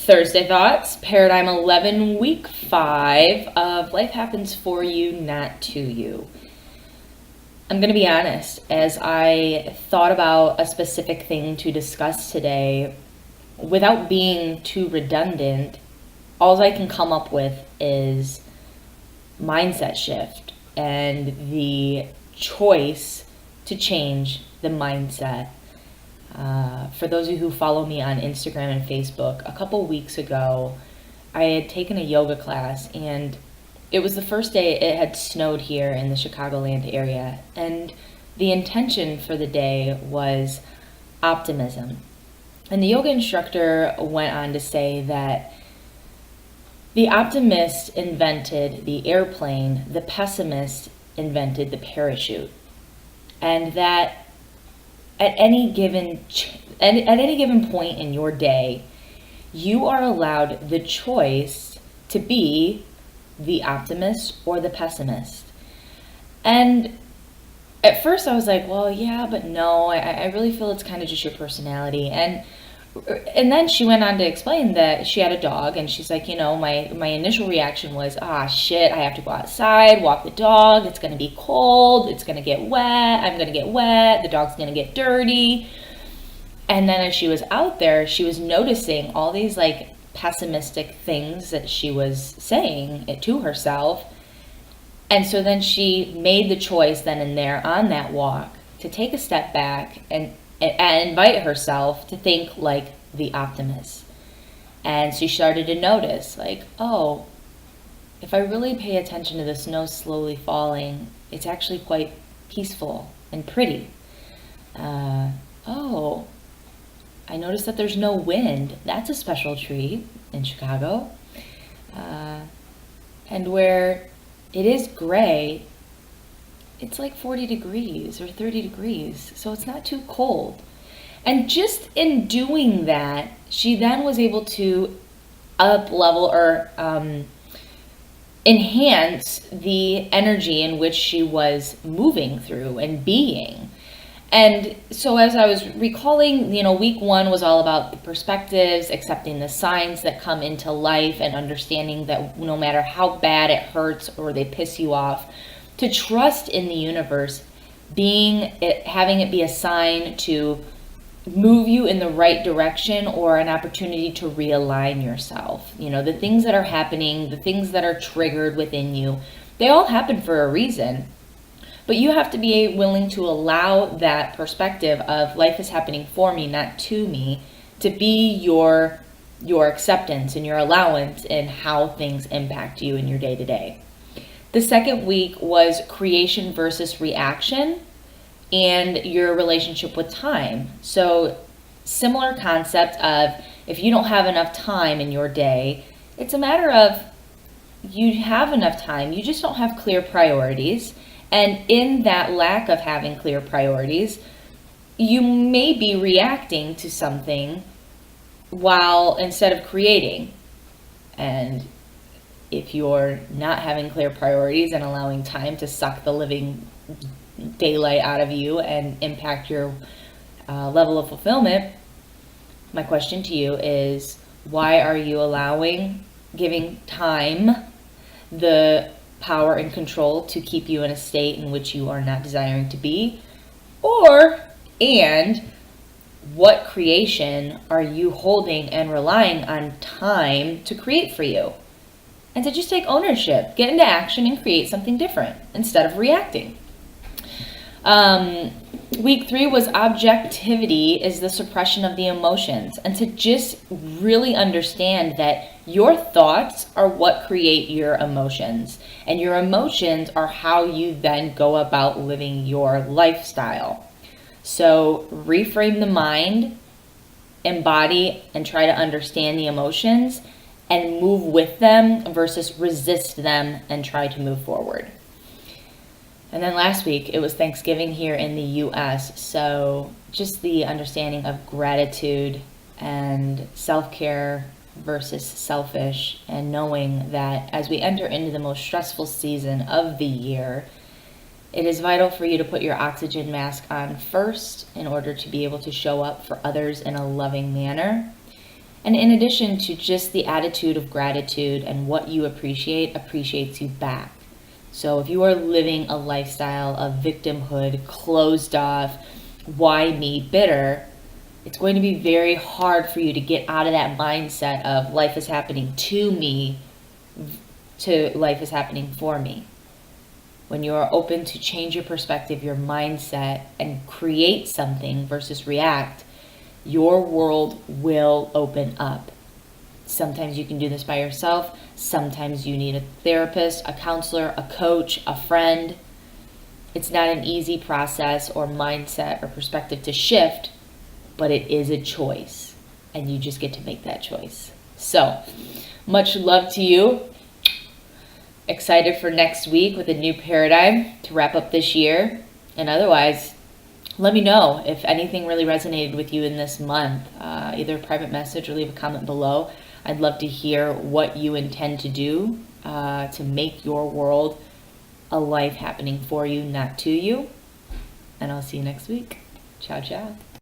Thursday Thoughts, Paradigm 11, Week 5 of Life Happens For You, Not To You. I'm going to be honest, as I thought about a specific thing to discuss today, without being too redundant, all I can come up with is mindset shift and the choice to change the mindset. For those of you who follow me on Instagram and Facebook, a couple weeks ago, I had taken a yoga class, and it was the first day it had snowed here in the Chicagoland area, and the intention for the day was optimism. And the yoga instructor went on to say that the optimist invented the airplane, the pessimist invented the parachute, and that at any given point in your day, you are allowed the choice to be the optimist or the pessimist. And at first I was like, well, yeah, but no, I really feel it's kind of just your personality. And then she went on to explain that she had a dog, and she's like, my initial reaction was, shit, I have to go outside, walk the dog, it's going to be cold, it's going to get wet, I'm going to get wet, the dog's going to get dirty. And then as she was out there, she was noticing all these pessimistic things that she was saying it to herself. And so then she made the choice then and there on that walk to take a step back and invite herself to think like the optimist. And she started to notice, if I really pay attention to the snow slowly falling, it's actually quite peaceful and pretty. I noticed that there's no wind. That's a special treat in Chicago. And where it is gray, it's like 40 degrees or 30 degrees, so it's not too cold. And just in doing that, she then was able to up-level or enhance the energy in which she was moving through and being. And so as I was recalling, week 1 was all about the perspectives, accepting the signs that come into life, and understanding that no matter how bad it hurts or they piss you off, to trust in the universe, having it be a sign to move you in the right direction or an opportunity to realign yourself. The things that are happening, the things that are triggered within you, they all happen for a reason. But you have to be willing to allow that perspective of life is happening for me, not to me, to be your acceptance and your allowance in how things impact you in your day-to-day. The second week was creation versus reaction and your relationship with time. So similar concept of if you don't have enough time in your day, it's a matter of you have enough time, you just don't have clear priorities. And in that lack of having clear priorities, you may be reacting to something instead of creating. And if you're not having clear priorities and allowing time to suck the living daylight out of you and impact your level of fulfillment, my question to you is, why are you giving time the power and control to keep you in a state in which you are not desiring to be? And what creation are you holding and relying on time to create for you? And to just take ownership, get into action, and create something different instead of reacting. Week 3 was objectivity is the suppression of the emotions. And to just really understand that your thoughts are what create your emotions. And your emotions are how you then go about living your lifestyle. So reframe the mind, embody and try to understand the emotions, and move with them versus resist them and try to move forward. And then last week, it was Thanksgiving here in the U.S., so just the understanding of gratitude and self-care versus selfish, and knowing that as we enter into the most stressful season of the year, it is vital for you to put your oxygen mask on first in order to be able to show up for others in a loving manner. And in addition to just the attitude of gratitude, and what you appreciate appreciates you back. So if you are living a lifestyle of victimhood, closed off, why me, bitter, it's going to be very hard for you to get out of that mindset of life is happening to me to life is happening for me. When you are open to change your perspective, your mindset, and create something versus react, your world will open up. Sometimes you can do this by yourself. Sometimes you need a therapist, a counselor, a coach, a friend. It's not an easy process or mindset or perspective to shift, but it is a choice, and you just get to make that choice. So, much love to you. Excited for next week with a new paradigm to wrap up this year. And otherwise, let me know if anything really resonated with you in this month. Either a private message or leave a comment below. I'd love to hear what you intend to do to make your world a life happening for you, not to you. And I'll see you next week. Ciao, ciao.